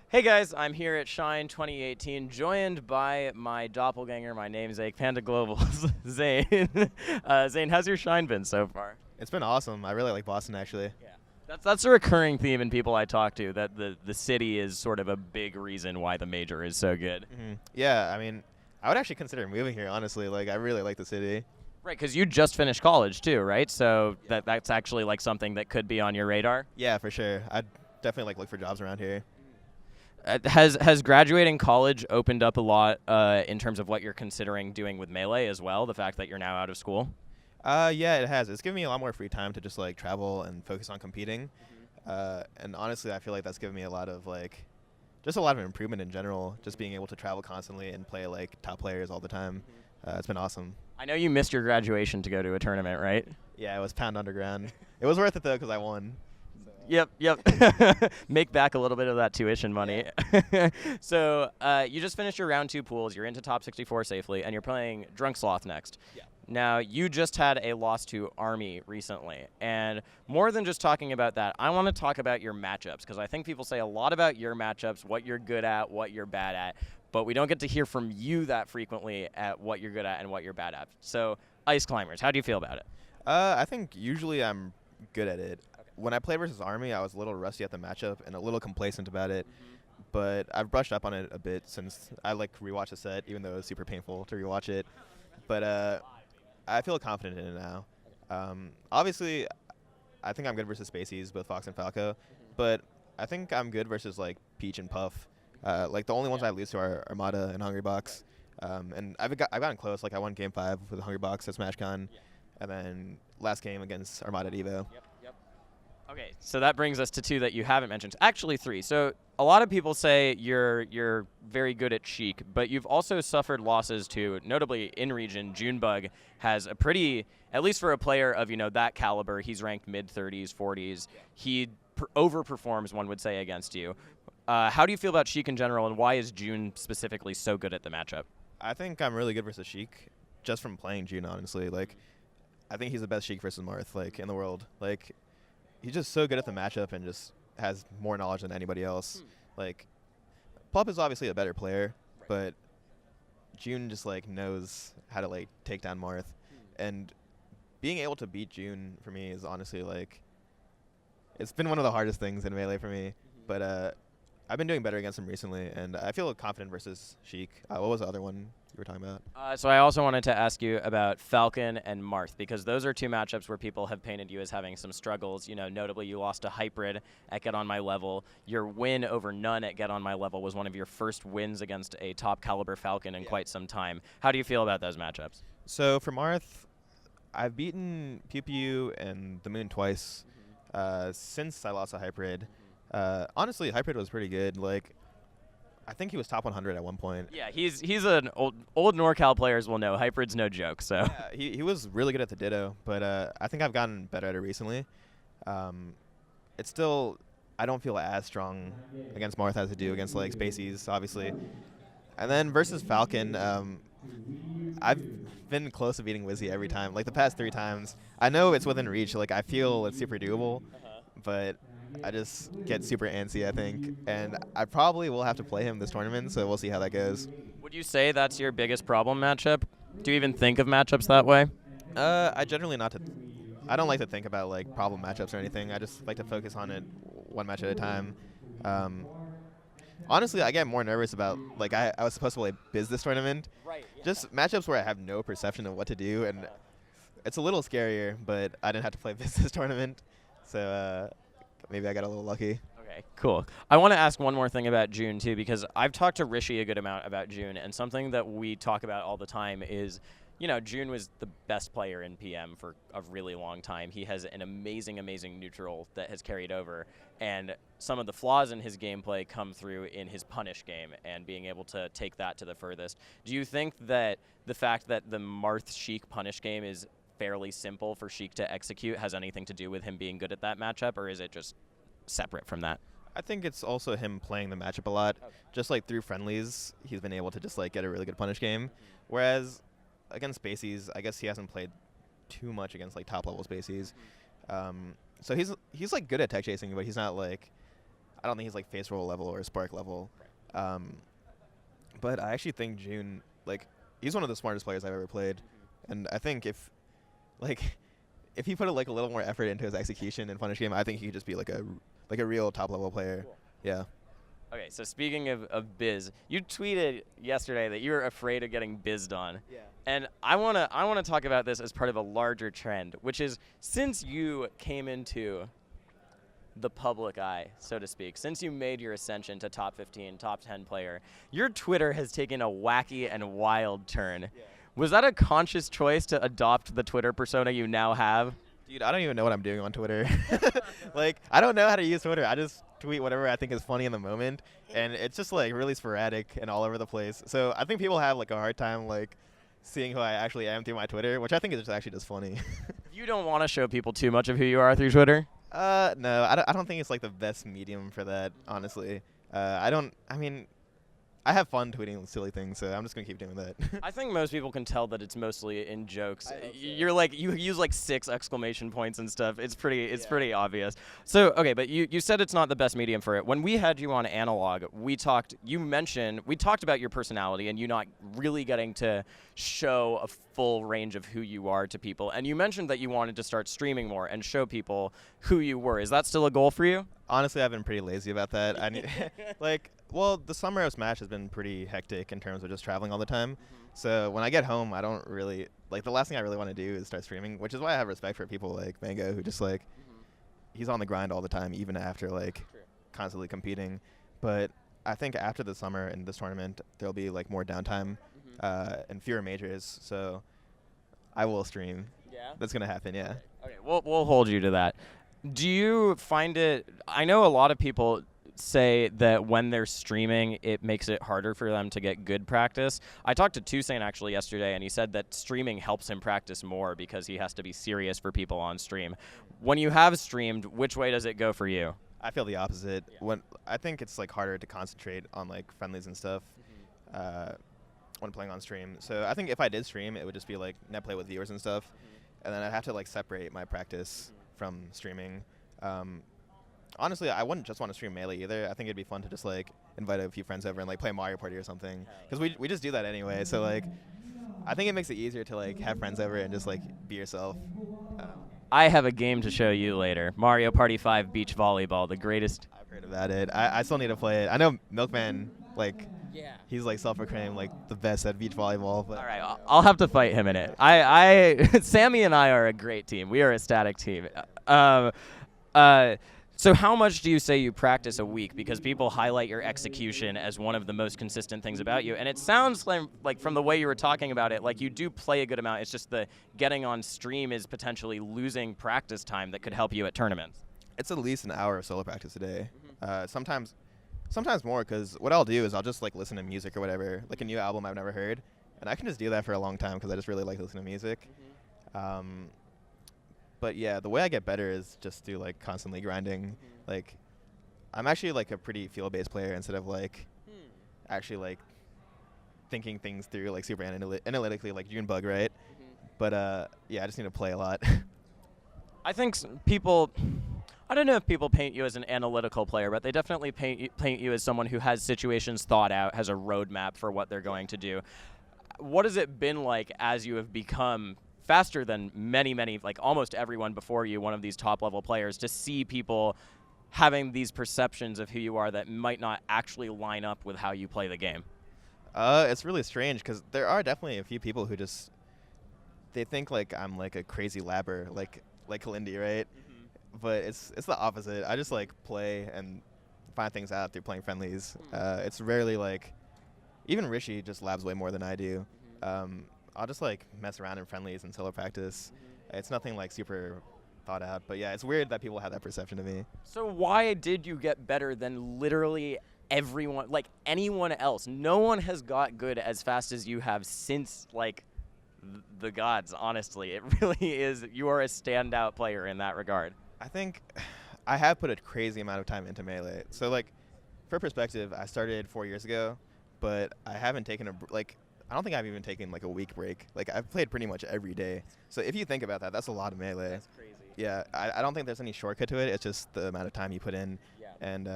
Hey guys, I'm here at Shine 2018, joined by my doppelganger, my namesake, Panda Global's Zain. Zane, how's your Shine been so far? It's been awesome. I really like Boston, actually. Yeah, that's a recurring theme in people I talk to, that the city is sort of a big reason why the major is so good. Yeah, I mean, I would actually consider moving here, honestly. Like, I really like the city. Right, because you just finished college too, right? So Yeah. that's actually like something that could be on your radar. Yeah, for sure. I'd definitely look for jobs around here. Has graduating college opened up a lot in terms of what you're considering doing with Melee as well? The fact that you're now out of school. Yeah, it has. It's given me a lot more free time to just like travel and focus on competing. And honestly, I feel like that's given me a lot of just a lot of improvement in general. Just being able to travel constantly and play like top players all the time. It's been awesome. I know you missed your graduation to go to a tournament, right? Yeah, it was Pound Underground. It was worth it though because I won. Yep. Make back a little bit of that tuition money. So you just finished your round 2 pools. You're into top 64 safely, and you're playing Drunk Sloth next. Yeah. Now, you just had a loss to Army recently, and more than just talking about that, I want to talk about your matchups, because I think people say a lot about your matchups, what you're good at, what you're bad at, but we don't get to hear from you that frequently at what you're good at and what you're bad at. So, Ice Climbers, how do you feel about it? I think usually I'm good at it. When I played versus Army, I was a little rusty at the matchup and a little complacent about it. But I've brushed up on it a bit since I rewatched the set, even though it was super painful to rewatch it. But I feel confident in it now. Obviously, I think I'm good versus Spaceys, both Fox and Falco. But I think I'm good versus like Peach and Puff. The only ones I lose to are Armada and Hungrybox. And I've gotten close. Like I won Game 5 with Hungrybox at SmashCon, and then last game against Armada at Evo. Okay, so that brings us to 2 that you haven't mentioned. Actually, 3. So a lot of people say you're very good at Sheik, but you've also suffered losses to, notably in region, Junbug has a pretty, at least for a player of that caliber, he's ranked mid-30s, 40s. He overperforms, one would say, against you. How do you feel about Sheik in general, and why is June specifically so good at the matchup? I think I'm really good versus Sheik, just from playing June, honestly. I think he's the best Sheik versus Marth, in the world. He's just so good at the matchup and just has more knowledge than anybody else. Pup is obviously a better player, but June just knows how to take down Marth, and being able to beat June for me is honestly it's been one of the hardest things in Melee for me. But I've been doing better against him recently, and I feel confident versus Sheik. What was the other one you were talking about? So I also wanted to ask you about Falcon and Marth, because those are 2 matchups where people have painted you as having some struggles. Notably you lost to Hybrid at Get On My Level. Your win over None at Get On My Level was one of your first wins against a top caliber Falcon in quite some time. How do you feel about those matchups? So for Marth, I've beaten Pew Pew and the Moon twice since I lost to Hybrid. Honestly, Hybrid was pretty good. I think he was top 100 at one point. Yeah, he's an old NorCal players will know. Hybrid's no joke. So yeah, he was really good at the Ditto, but I think I've gotten better at it recently. It's still, I don't feel as strong against Marth as I do against Spaceys, obviously. And then versus Falcon, I've been close to beating Wizzy every time. The past 3 times, I know it's within reach. I feel it's super doable, but I just get super antsy, I think, and I probably will have to play him this tournament, so we'll see how that goes. Would you say that's your biggest problem matchup? Do you even think of matchups that way? I generally I don't like to think about problem matchups or anything. I just like to focus on it one match at a time. Honestly, I get more nervous about I was supposed to play Biz this tournament. Right. Yeah. Just matchups where I have no perception of what to do, and it's a little scarier, but I didn't have to play Biz this tournament, so maybe I got a little lucky. Okay, cool. I want to ask one more thing about June, too, because I've talked to Rishi a good amount about June, and something that we talk about all the time is, June was the best player in PM for a really long time. He has an amazing, amazing neutral that has carried over, and some of the flaws in his gameplay come through in his punish game and being able to take that to the furthest. Do you think that the fact that the Marth Sheik punish game is fairly simple for Sheik to execute has anything to do with him being good at that matchup, or is it just separate from that? I think it's also him playing the matchup a lot. Okay. Just through friendlies, he's been able to just get a really good punish game. Whereas against Spaceys, I guess he hasn't played too much against top level Spaceys. So he's good at tech chasing, but he's not I don't think he's like face roll level or spark level. But I actually think June, like, he's one of the smartest players I've ever played, and I think if he put like a little more effort into his execution and punish game, I think he could just be like a real top level player. Cool. Yeah. Okay, so speaking of biz, you tweeted yesterday that you were afraid of getting bizzed on. Yeah. And I wanna talk about this as part of a larger trend, which is since you came into the public eye, so to speak, since you made your ascension to top 15, top 10 player, your Twitter has taken a wacky and wild turn. Yeah. Was that a conscious choice to adopt the Twitter persona you now have? Dude, I don't even know what I'm doing on Twitter. Like, I don't know how to use Twitter. I just tweet whatever I think is funny in the moment, and it's just like really sporadic and all over the place. So I think people have like a hard time like seeing who I actually am through my Twitter, which I think is just actually just funny. You don't want to show people too much of who you are through Twitter? No, I don't think it's like the best medium for that, honestly. I mean, I have fun tweeting silly things, so I'm just gonna keep doing that. I think most people can tell that it's mostly in jokes. I hope so. You're like, you use like 6 exclamation points and stuff. It's pretty obvious. So okay, but you said it's not the best medium for it. When we had you on Analog, we talked about your personality and you not really getting to show a full range of who you are to people. And you mentioned that you wanted to start streaming more and show people who you were. Is that still a goal for you? Honestly, I've been pretty lazy about that. I need well, the summer of Smash has been pretty hectic in terms of just traveling all the time. Mm-hmm. So when I get home, I don't really the last thing I really want to do is start streaming, which is why I have respect for people like Mango who just he's on the grind all the time, even after constantly competing. But I think after the summer and this tournament, there'll be like more downtime and fewer majors. So I will stream. Yeah, that's gonna happen. Yeah. Okay, we'll hold you to that. Do you find it? I know a lot of people say that when they're streaming, it makes it harder for them to get good practice. I talked to Toussaint actually yesterday, and he said that streaming helps him practice more because he has to be serious for people on stream. When you have streamed, which way does it go for you? I feel the opposite. Yeah. I think it's like harder to concentrate on like friendlies and stuff when playing on stream. So I think if I did stream, it would just be like net play with viewers and stuff, and then I'd have to like separate my practice from streaming. Honestly, I wouldn't just want to stream Melee either. I think it'd be fun to just like invite a few friends over and like play Mario Party or something, because we just do that anyway. So like, I think it makes it easier to like have friends over and just like be yourself. I have a game to show you later. Mario Party 5 Beach Volleyball, the greatest. I've heard about it. I still need to play it. I know Milkman, he's like self-proclaimed like the best at beach volleyball. But all right, I'll have to fight him in it. Sammy and I are a great team. We are a static team. So how much do you say you practice a week? Because people highlight your execution as one of the most consistent things about you. And it sounds like from the way you were talking about it, like you do play a good amount. It's just the getting on stream is potentially losing practice time that could help you at tournaments. It's at least an hour of solo practice a day. Sometimes more, because what I'll do is I'll just like listen to music or whatever, like a new album I've never heard. And I can just do that for a long time because I just really like listening to music. But yeah, the way I get better is just through like constantly grinding. Like, I'm actually like a pretty feel-based player instead of like actually like thinking things through like super analytically like Junbug, right? But yeah, I just need to play a lot. I think I don't know if people paint you as an analytical player, but they definitely paint you as someone who has situations thought out, has a roadmap for what they're going to do. What has it been like as you have become faster than many, like almost everyone before you, one of these top-level players, to see people having these perceptions of who you are that might not actually line up with how you play the game? It's really strange because there are definitely a few people who just, they think like I'm like a crazy labber, like Kalindi, right? But it's the opposite. I just like play and find things out through playing friendlies. It's rarely like, even Rishi just labs way more than I do. I'll just like mess around in friendlies and solo practice. It's nothing like super thought out, but yeah, it's weird that people have that perception of me. So why did you get better than literally everyone, like anyone else? No one has got good as fast as you have since like the gods, honestly. It really is, you are a standout player in that regard. I think I have put a crazy amount of time into Melee. So like, for perspective, I started 4 years ago, but I haven't taken I don't think I've even taken like a week break. Like, I've played pretty much every day. So if you think about that, that's a lot of Melee. That's crazy. Yeah, I don't think there's any shortcut to it. It's just the amount of time you put in. Yeah. And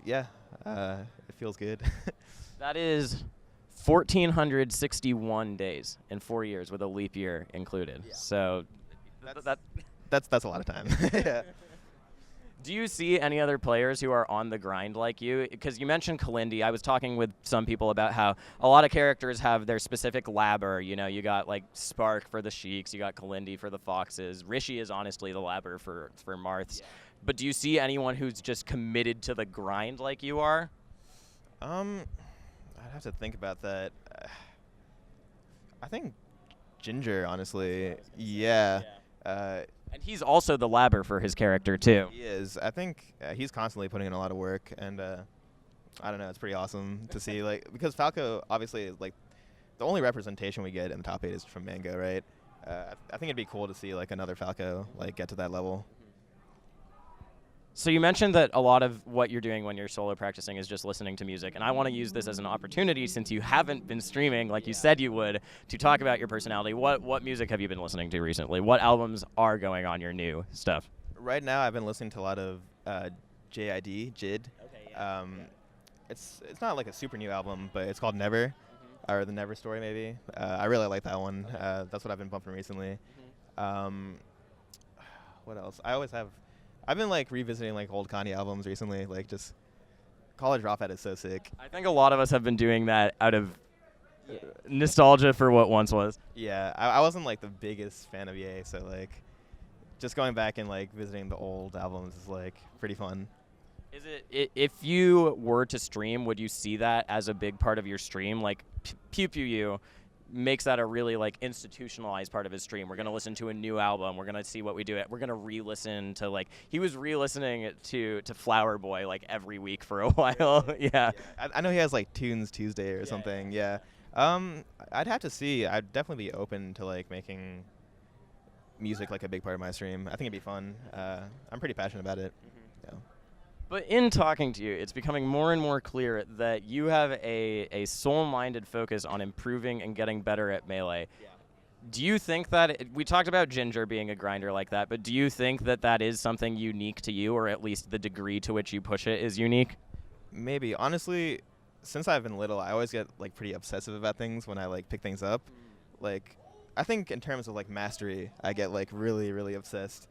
Yeah, it feels good. That is 1,461 days in 4 years with a leap year included. Yeah. So That's a lot of time. Yeah. do you see any other players who are on the grind like you? Because you mentioned Kalindi. I was talking with some people about how a lot of characters have their specific labber. You know, you got like Spark for the Sheiks, you got Kalindi for the Foxes. Rishi is honestly the labber for Marths. Yeah. But do you see anyone who's just committed to the grind like you are? I'd have to think about that. I think Ginger, honestly. Yeah. And he's also the labber for his character, too. He is. I think he's constantly putting in a lot of work, and I don't know, it's pretty awesome to see, like, because Falco obviously is, like, the only representation we get in the top 8 is from Mango, right? I think it'd be cool to see, like, another Falco, like, get to that level. So you mentioned that a lot of what you're doing when you're solo practicing is just listening to music, and I want to use this as an opportunity, since you haven't been streaming like you said you would, to talk about your personality. What music have you been listening to recently? What albums are going on your new stuff? Right now, I've been listening to a lot of JID, JID. Okay, yeah. It's not like a super new album, but it's called Never, or The Never Story maybe. I really like that one. Okay. That's what I've been bumping recently. What else? I've been like revisiting like old Kanye albums recently, like just College Dropout is so sick. I think a lot of us have been doing that out of nostalgia for what once was. Yeah, I wasn't like the biggest fan of Ye, so like just going back and like visiting the old albums is like pretty fun. Is it if you were to stream, would you see that as a big part of your stream? Like Pew Pew You makes that a really like institutionalized part of his stream. We're gonna listen to a new album. We're gonna see what we do. We're gonna re-listen to like he was re-listening to Flower Boy like every week for a while. Yeah. I know he has like Tunes Tuesday or something. Yeah. I'd have to see. I'd definitely be open to like making music like a big part of my stream. I think it'd be fun. I'm pretty passionate about it. Yeah. But in talking to you, it's becoming more and more clear that you have a soul-minded focus on improving and getting better at Melee. Yeah. Do you think that, we talked about Ginger being a grinder like that, but do you think that that is something unique to you, or at least the degree to which you push it is unique? Maybe. Honestly, since I've been little, I always get like pretty obsessive about things when I like pick things up. Like, I think in terms of like mastery, I get like really, really obsessed.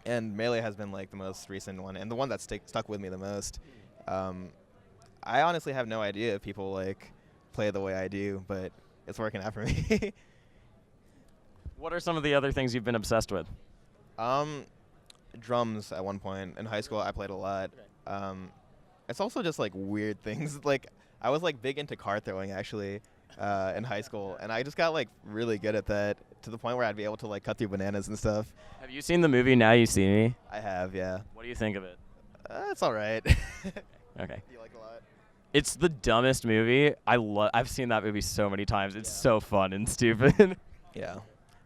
And Melee has been like the most recent one, and the one that stuck with me the most. I honestly have no idea if people like play the way I do, but it's working out for me. What are some of the other things you've been obsessed with? Drums at one point. In high school, I played a lot. It's also just like weird things. Like I was like big into car throwing actually in high school, and I just got like really good at that to the point where I'd be able to like cut through bananas and stuff. Have you seen the movie Now You See Me? I have, yeah. What do you think of it? It's all right. Okay. You like it a lot? It's the dumbest movie. I've seen that movie so many times. It's so fun and stupid. Yeah.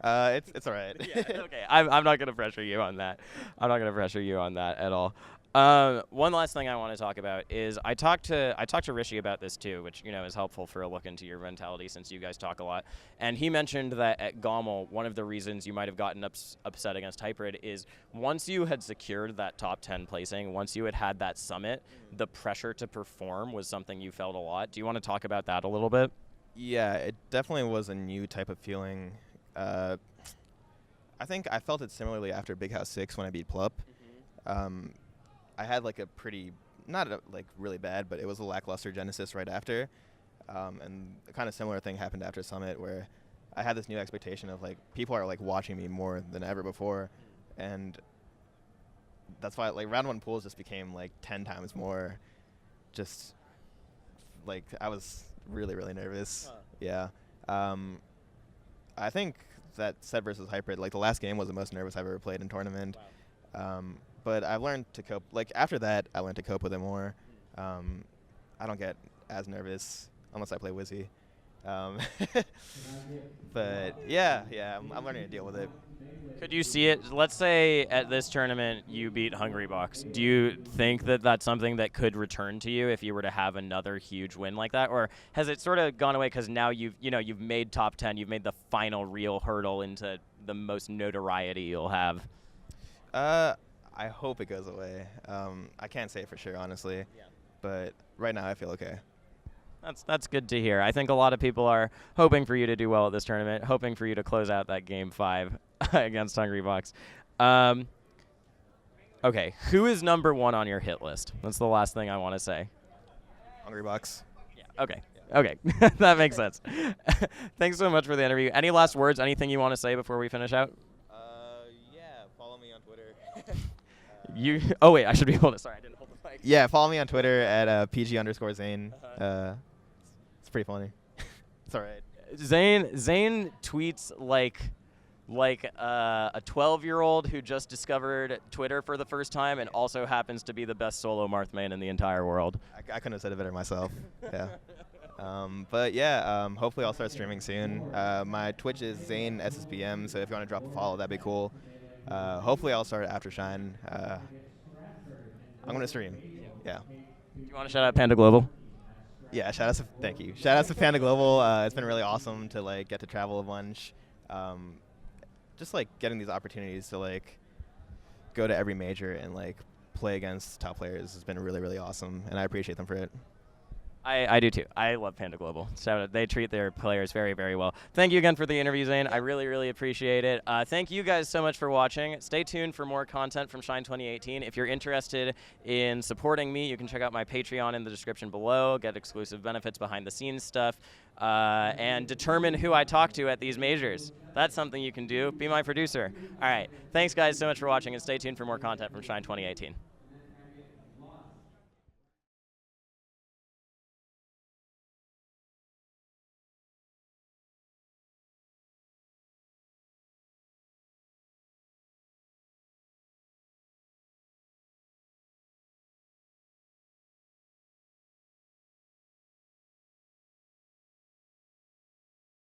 It's all right. Yeah, okay. I'm not gonna pressure you on that. I'm not gonna pressure you on that at all. One last thing I want to talk about is I talked to Rishi about this too, which is helpful for a look into your mentality since you guys talk a lot. And he mentioned that at Gommel, one of the reasons you might have gotten upset against Hybrid is once you had secured that top 10 placing, once you had that summit, the pressure to perform was something you felt a lot. Do you want to talk about that a little bit? Yeah, it definitely was a new type of feeling. I think I felt it similarly after Big House 6 when I beat Plup. I had like a pretty, like really bad, but it was a lackluster Genesis right after. And a kind of similar thing happened after Summit where I had this new expectation of like people are like watching me more than ever before. And that's why like round 1 pools just became like 10 times more. Just like I was really, really nervous. Yeah. I think that set versus Hybrid, like the last game was the most nervous I've ever played in tournament. Wow. But I've learned to cope. Like after that, I learned to cope with it more. I don't get as nervous unless I play Wizzy. But yeah, I'm learning to deal with it. Could you see it? Let's say at this tournament you beat Hungrybox. Do you think that that's something that could return to you if you were to have another huge win like that, or has it sort of gone away because now you've made top 10, you've made the final real hurdle into the most notoriety you'll have? I hope it goes away. I can't say for sure, honestly. Yeah. But right now I feel okay. That's good to hear. I think a lot of people are hoping for you to do well at this tournament, hoping for you to close out that game 5 against Hungrybox. Okay, who is number 1 on your hit list? That's the last thing I want to say. Hungrybox. Yeah. Okay. Okay. That makes sense. Thanks so much for the interview. Any last words? Anything you want to say before we finish out? Yeah. Follow me on Twitter. Oh wait, I should be able to. Sorry, I didn't hold the mic. Yeah. Follow me on Twitter at PG_Zain. It's pretty funny. It's all right. Zane tweets like a 12-year-old who just discovered Twitter for the first time and also happens to be the best solo Marth main in the entire world. I couldn't have said it better myself. Yeah. But yeah, hopefully I'll start streaming soon. My Twitch is Zain SSBM, so if you want to drop a follow, that'd be cool. Hopefully I'll start after Shine. I'm going to stream. Yeah. Do you want to shout out Panda Global? Yeah, thank you. Shout out to Panda Global. It's been really awesome to like get to travel a bunch. Just like getting these opportunities to like go to every major and like play against top players has been really, really awesome, and I appreciate them for it. I do too. I love Panda Global. So they treat their players very, very well. Thank you again for the interview, Zane. I really, really appreciate it. Thank you guys so much for watching. Stay tuned for more content from Shine 2018. If you're interested in supporting me, you can check out my Patreon in the description below, get exclusive benefits, behind-the-scenes stuff, and determine who I talk to at these majors. That's something you can do. Be my producer. All right. Thanks, guys, so much for watching, and stay tuned for more content from Shine 2018.